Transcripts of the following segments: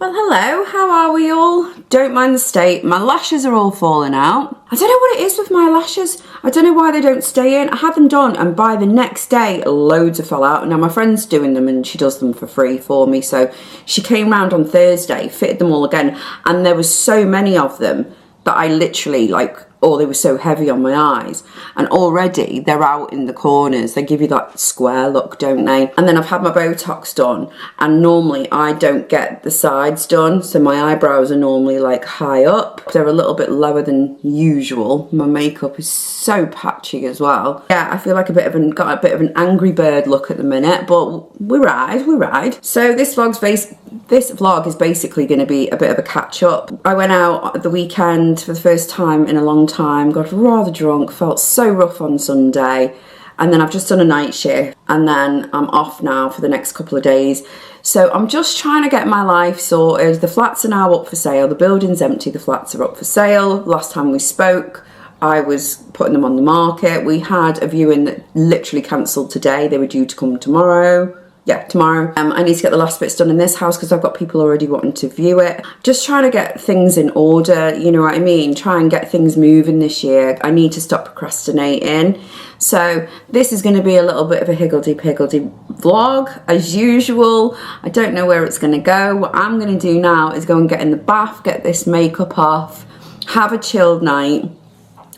Well, hello, how are we all? Don't mind the state, my lashes are all falling out. I don't know what it is with my lashes. I don't know why they don't stay in. I had them done and by the next day, loads have fell out. Now my friend's doing them and she does them for free for me. So she came round on Thursday, fitted them all again. And there was so many of them that I literally they were so heavy on my eyes, and already they're out in the corners. They give you that square look, don't they? And then I've had my Botox done, and normally I don't get the sides done, so my eyebrows are normally like high up. They're a little bit lower than usual. My makeup is so patchy as well. Yeah, I feel like got a bit of an Angry Bird look at the minute, but we ride. So this vlog is basically going to be a bit of a catch up. I went out at the weekend for the first time in a long time, got rather drunk, felt so rough on Sunday, and then I've just done a night shift and then I'm off now for the next couple of days. So I'm just trying to get my life sorted. The flats are now up for sale, the building's empty, the flats are up for sale. Last time we spoke I was putting them on the market. We had a viewing that literally cancelled today. They were due to come tomorrow. Yeah, tomorrow. I need to get the last bits done in this house because I've got people already wanting to view it. Just trying to get things in order, you know what I mean? Try and get things moving this year. I need to stop procrastinating. So this is going to be a little bit of a higgledy-piggledy vlog as usual. I don't know where it's going to go. What I'm going to do now is go and get in the bath, get this makeup off, have a chilled night.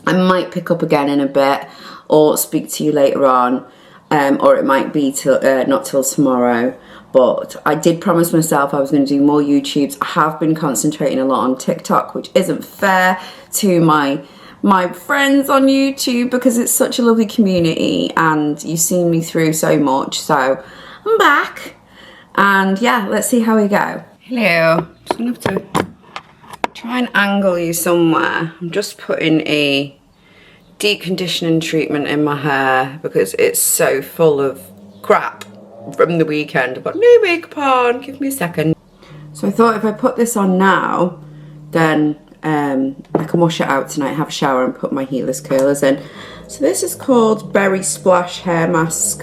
I might pick up again in a bit or speak to you later on. Or it might be not till tomorrow, but I did promise myself I was going to do more YouTubes. I have been concentrating a lot on TikTok, which isn't fair to my friends on YouTube because it's such a lovely community and you've seen me through so much. So I'm back and yeah, let's see how we go. Hello, just gonna have to try and angle you somewhere. I'm just putting a deep conditioning treatment in my hair because it's so full of crap from the weekend. I've got no makeup on, give me a second. So I thought if I put this on now, then I can wash it out tonight, have a shower and put my heatless curlers in. So this is called Berry Splash Hair Mask.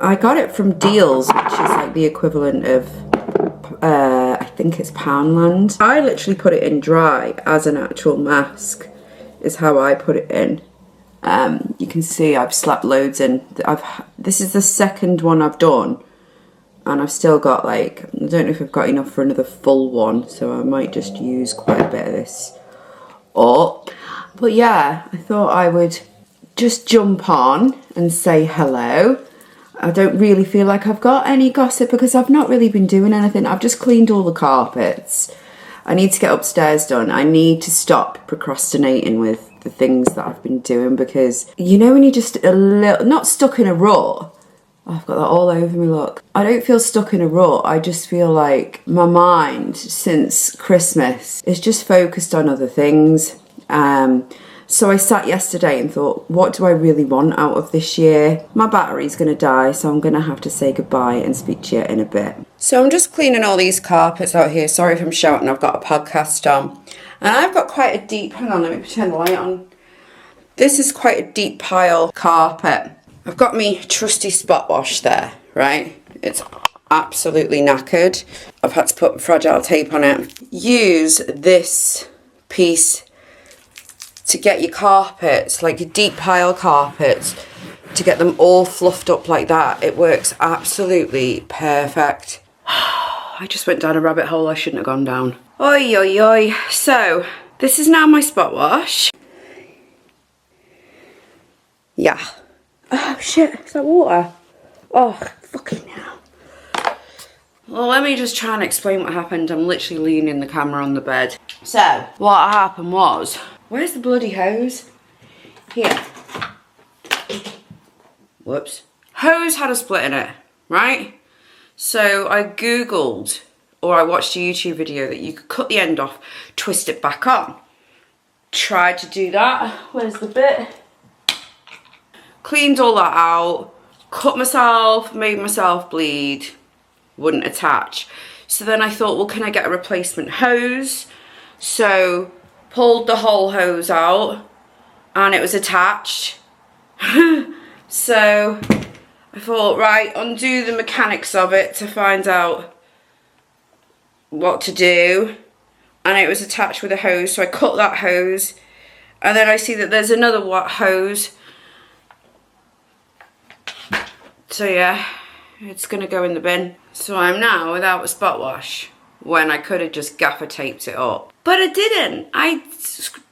I got it from Deals, which is like the equivalent of, I think it's Poundland. I literally put it in dry as an actual mask. Is how I put it in. You can see I've slapped loads in. This is the second one I've done and I've still got like, I don't know if I've got enough for another full one, so I might just use quite a bit of this up. But yeah, I thought I would just jump on and say hello. I don't really feel like I've got any gossip because I've not really been doing anything. I've just cleaned all the carpets. I need to get upstairs done. I need to stop procrastinating with the things that I've been doing because, you know, when you're just a little, not stuck in a rut. Oh, I've got that all over me, look. I don't feel stuck in a rut. I just feel like my mind since Christmas is just focused on other things. So I sat yesterday and thought, what do I really want out of this year? My battery's going to die, so I'm going to have to say goodbye and speak to you in a bit. So I'm just cleaning all these carpets out here. Sorry if I'm shouting, I've got a podcast on. And I've got quite a deep, hang on, let me turn the light on. This is quite a deep pile carpet. I've got me trusty spot wash there, right? It's absolutely knackered. I've had to put fragile tape on it. Use this piece to get your carpets, like your deep pile carpets, to get them all fluffed up like that. It works absolutely perfect. I just went down a rabbit hole I shouldn't have gone down. Oi, oi, oi. So, this is now my spot wash. Yeah. Oh shit, is that water? Oh, fucking hell. Well, let me just try and explain what happened. I'm literally leaning the camera on the bed. So, what happened was, where's the bloody hose? Here. Whoops. Hose had a split in it, right? So I Googled, or I watched a YouTube video that you could cut the end off, twist it back on. Tried to do that. Where's the bit? Cleaned all that out. Cut myself, made myself bleed. Wouldn't attach. So then I thought, well, can I get a replacement hose? So pulled the whole hose out and it was attached. So I thought, right, undo the mechanics of it to find out what to do, and it was attached with a hose, so I cut that hose, and then I see that there's another hose. So yeah, it's gonna go in the bin. So I'm now without a spot wash when I could have just gaffer taped it up. But I didn't. I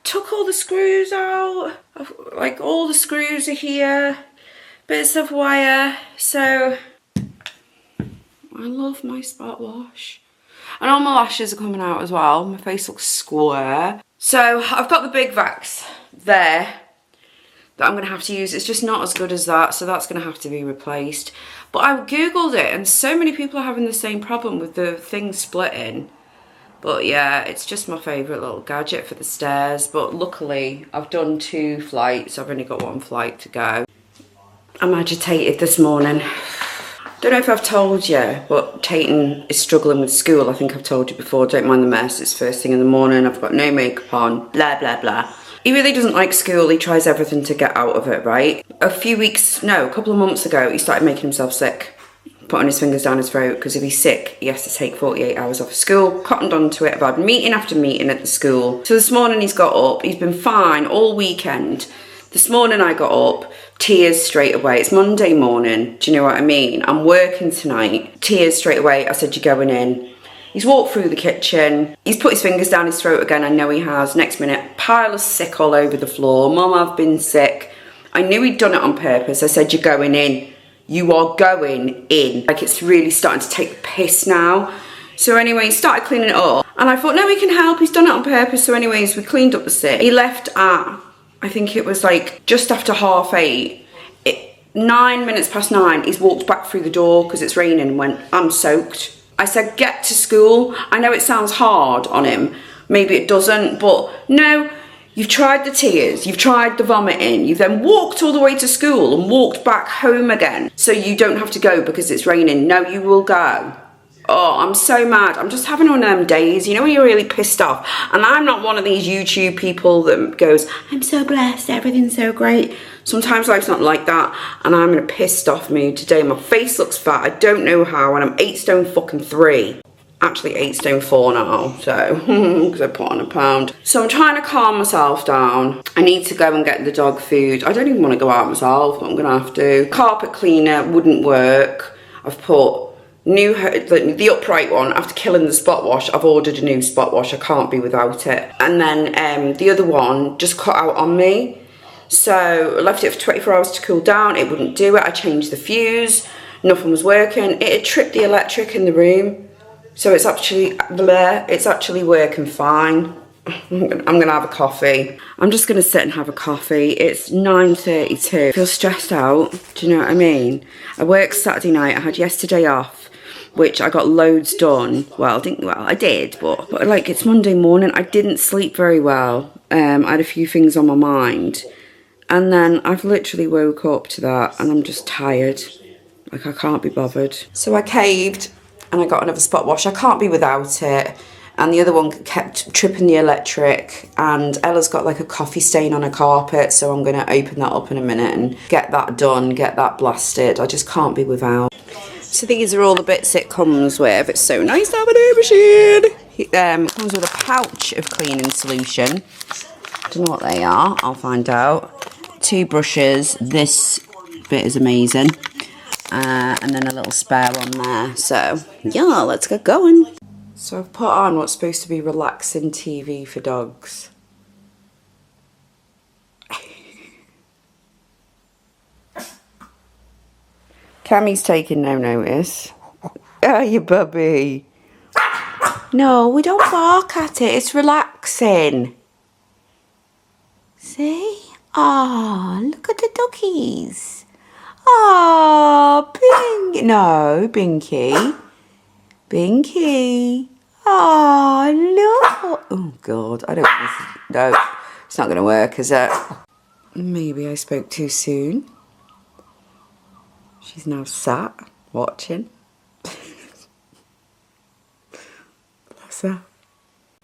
took all the screws out. Like all the screws are here. Bits of wire. So I love my spot wash. And all my lashes are coming out as well. My face looks square. So I've got the big vax there that I'm going to have to use. It's just not as good as that, so that's going to have to be replaced. But I googled it, and so many people are having the same problem with the thing splitting. But yeah, it's just my favourite little gadget for the stairs. But luckily, I've done 2 flights. I've only got 1 flight to go. I'm agitated this morning. Don't know if I've told you, but Tayton is struggling with school. I think I've told you before. Don't mind the mess. It's first thing in the morning. I've got no makeup on. Blah, blah, blah. He really doesn't like school. He tries everything to get out of it, right? A couple of months ago, he started making himself sick. Putting his fingers down his throat, because if he's sick, he has to take 48 hours off of school. Cottoned onto it. I've had meeting after meeting at the school. So this morning he's got up. He's been fine all weekend. This morning I got up, tears straight away. It's Monday morning, do you know what I mean? I'm working tonight. Tears straight away. I said, you're going in. He's walked through the kitchen. He's put his fingers down his throat again. I know he has. Next minute, pile of sick all over the floor. Mum, I've been sick. I knew he'd done it on purpose. I said, you're going in. You are going in. Like, it's really starting to take the piss now. So anyway, he started cleaning it up. And I thought, no, he can help. He's done it on purpose. So anyways, we cleaned up the sick. He left at, I think it was like just after 8:30. 9 minutes past 9, he's walked back through the door because it's raining and went, I'm soaked. I said, get to school. I know it sounds hard on him. Maybe it doesn't, but no, you've tried the tears, you've tried the vomiting, you've then walked all the way to school and walked back home again so you don't have to go because it's raining. No, you will go. Oh, I'm so mad. I'm just having one of them days, you know, when you're really pissed off. And I'm not one of these YouTube people that goes, I'm so blessed, everything's so great. Sometimes life's not like that, and I'm in a pissed off mood today. My face looks fat, I don't know how, and I'm 8 stone fucking 3. Actually 8 stone 4 now, so, because I put on a pound. So I'm trying to calm myself down. I need to go and get the dog food. I don't even want to go out myself, but I'm gonna have to. Carpet cleaner wouldn't work. I've put the upright one, after killing the spot wash, I've ordered a new spot wash. I can't be without it. And then the other one just cut out on me. So I left it for 24 hours to cool down. It wouldn't do it. I changed the fuse. Nothing was working. It had tripped the electric in the room. So it's actually working fine. I'm gonna have a coffee. I'm just gonna sit and have a coffee. It's 9:32. I feel stressed out. Do you know what I mean? I worked Saturday night. I had yesterday off, which I got loads done. Well, I did, but like, it's Monday morning. I didn't sleep very well. I had a few things on my mind. And then I've literally woke up to that and I'm just tired. Like, I can't be bothered. So I caved and I got another spot wash. I can't be without it. And the other one kept tripping the electric. And Ella's got like a coffee stain on her carpet. So I'm going to open that up in a minute and get that done, get that blasted. I just can't be without. So these are all the bits it comes with. It's so nice to have a new machine. It comes with a pouch of cleaning solution. Don't know what they are. I'll find out. 2 brushes. This bit is amazing. And then a little spare one there. So yeah, let's get going. So I've put on what's supposed to be relaxing TV for dogs. Cammie's taking no notice. Oh, you bubby. No, we don't bark at it. It's relaxing. See? Ah, look at the duckies. Ah, Bink. No, Binky. Binky. Ah, look. Oh, God. I don't... No, it's not going to work, is it? Maybe I spoke too soon. She's now sat, watching. Bless her.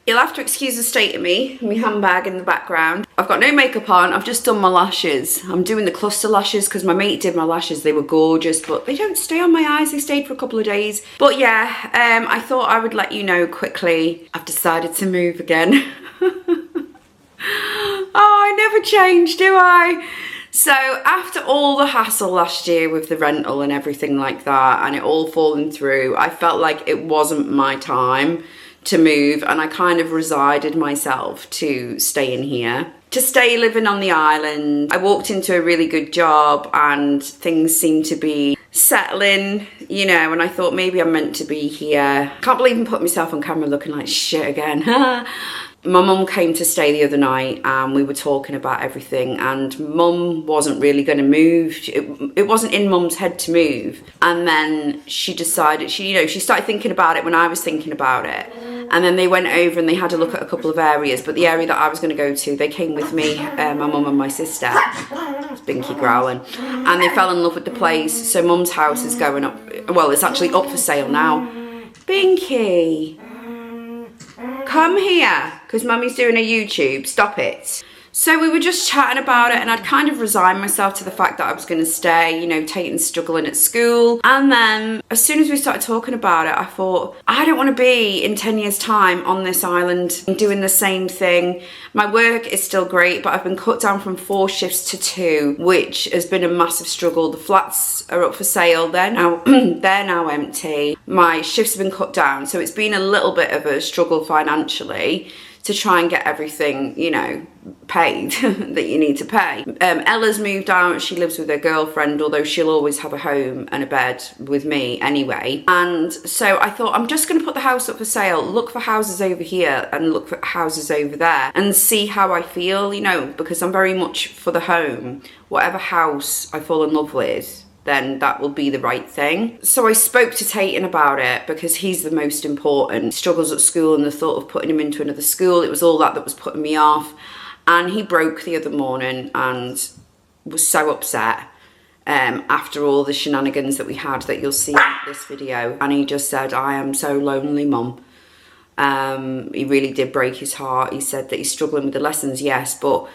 You'll have to excuse the state of me, my handbag in the background. I've got no makeup on, I've just done my lashes. I'm doing the cluster lashes because my mate did my lashes. They were gorgeous, but they don't stay on my eyes. They stayed for a couple of days. But yeah, I thought I would let you know quickly. I've decided to move again. Oh, I never change, do I? So after all the hassle last year with the rental and everything like that, and it all falling through, I felt like it wasn't my time to move, and I kind of resided myself to stay in here, to stay living on the island. I walked into a really good job and things seemed to be settling, you know, and I thought maybe I'm meant to be here. Can't believe I'm putting myself on camera looking like shit again. My mum came to stay the other night and we were talking about everything, and mum wasn't really going to move. It wasn't in mum's head to move. And then she decided, she started thinking about it when I was thinking about it. And then they went over and they had a look at a couple of areas, but the area that I was going to go to, they came with me, my mum and my sister. It's Binky growling. And they fell in love with the place. So mum's house is going up, well, it's actually up for sale now. Binky, come here, because mummy's doing a YouTube, stop it. So we were just chatting about it, and I'd kind of resigned myself to the fact that I was going to stay, you know, Taten's struggling at school. And then as soon as we started talking about it, I thought, I don't want to be in 10 years time on this island doing the same thing. My work is still great, but I've been cut down from 4 shifts to 2, which has been a massive struggle. The flats are up for sale. They're now empty. My shifts have been cut down. So it's been a little bit of a struggle financially to try and get everything, you know, paid that you need to pay. Ella's moved out. She lives with her girlfriend, although she'll always have a home and a bed with me anyway. And so I thought, I'm just going to put the house up for sale, look for houses over here and look for houses over there and see how I feel, you know, because I'm very much for the home. Whatever house I fall in love with, then that will be the right thing. So I spoke to Taten about it because he's the most important. He struggles at school, and the thought of putting him into another school, it was all that was putting me off. And he broke the other morning and was so upset after all the shenanigans that we had that you'll see in this video. And he just said, I am so lonely, Mum. He really did break his heart. He said that he's struggling with the lessons, yes, but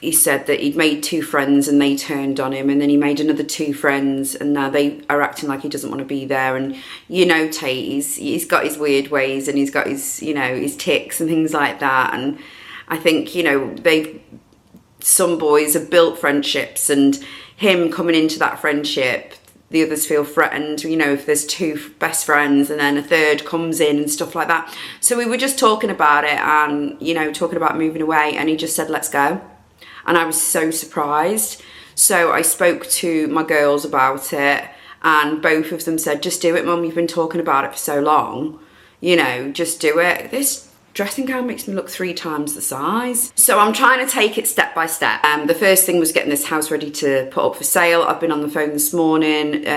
he said that he'd made 2 friends and they turned on him, and then he made another 2 friends and now they are acting like he doesn't want to be there. And you know, Tate, he's got his weird ways and he's got his, you know, his tics and things like that. And I think, you know, some boys have built friendships, and him coming into that friendship, the others feel threatened, you know, if there's 2 best friends and then a third comes in and stuff like that. So we were just talking about it and, you know, talking about moving away, and he just said, let's go. And I was so surprised. So I spoke to my girls about it, and both of them said, just do it, Mum, you've been talking about it for so long. You know, just do it. This dressing gown makes me look 3 times the size. So I'm trying to take it step by step. The first thing was getting this house ready to put up for sale. I've been on the phone this morning.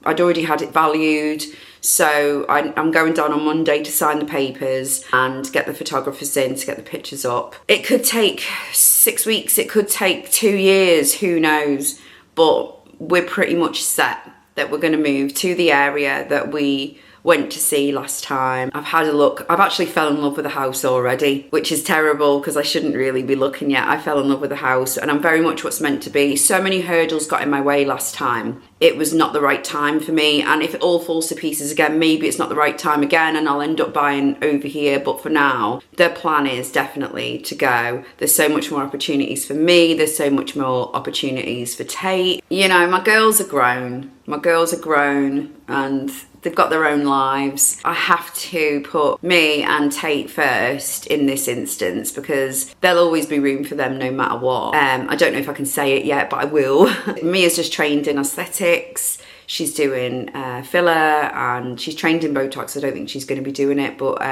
I'd already had it valued. So I'm going down on Monday to sign the papers and get the photographers in to get the pictures up. It could take 6 weeks, it could take 2 years, who knows? But we're pretty much set that we're going to move to the area that we went to see last time. I've had a look. I've actually fell in love with the house already, which is terrible because I shouldn't really be looking yet. I fell in love with the house and I'm very much what's meant to be. So many hurdles got in my way last time. It was not the right time for me, and if it all falls to pieces again, maybe it's not the right time again and I'll end up buying over here. But for now, the plan is definitely to go. There's so much more opportunities for me. There's so much more opportunities for Tate. You know, my girls are grown. My girls are grown and they've got their own lives. I have to put me and Tate first in this instance because there'll always be room for them no matter what. I don't know if I can say it yet, but I will. Mia's just trained in aesthetics. She's doing filler and she's trained in Botox. I don't think she's going to be doing it, but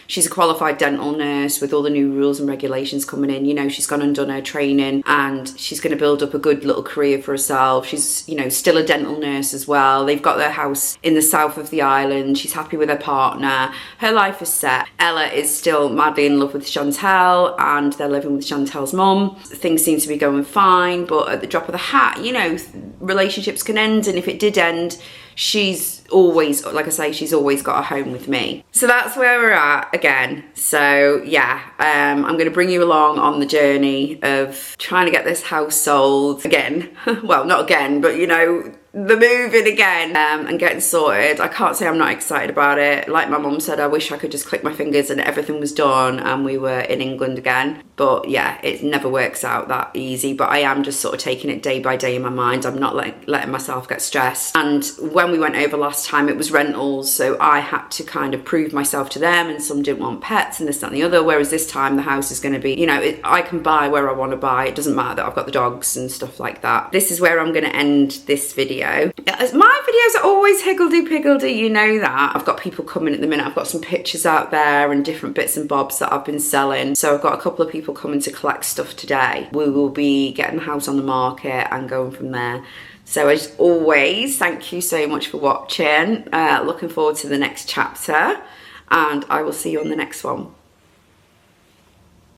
she's a qualified dental nurse with all the new rules and regulations coming in. You know, she's gone and done her training and she's going to build up a good little career for herself. She's, you know, still a dental nurse as well. They've got their house in the south of the island. She's happy with her partner. Her life is set. Ella is still madly in love with Chantel and they're living with Chantel's mum. Things seem to be going fine, but at the drop of the hat, you know, relationships can end, and if it did end, she's always, like I say, she's always got a home with me. So that's where we're at again. So yeah, I'm going to bring you along on the journey of trying to get this house sold again. Well, not again, but you know, the moving again, and getting sorted. I can't say I'm not excited about it. Like my mum said, I wish I could just click my fingers and everything was done and we were in England again. But yeah, it never works out that easy. But I am just sort of taking it day by day in my mind. I'm not letting myself get stressed. And when we went over last time, it was rentals, so I had to kind of prove myself to them, and some didn't want pets and this, that and the other. Whereas this time the house is going to be, you know, I can buy where I want to buy. It doesn't matter that I've got the dogs and stuff like that. This is where I'm going to end this video. My videos are always higgledy-piggledy, you know that. I've got people coming at the minute. I've got some pictures out there and different bits and bobs that I've been selling. So I've got a couple of people coming to collect stuff today. We will be getting the house on the market and going from there. So as always, thank you so much for watching. Looking forward to the next chapter, and I will see you on the next one.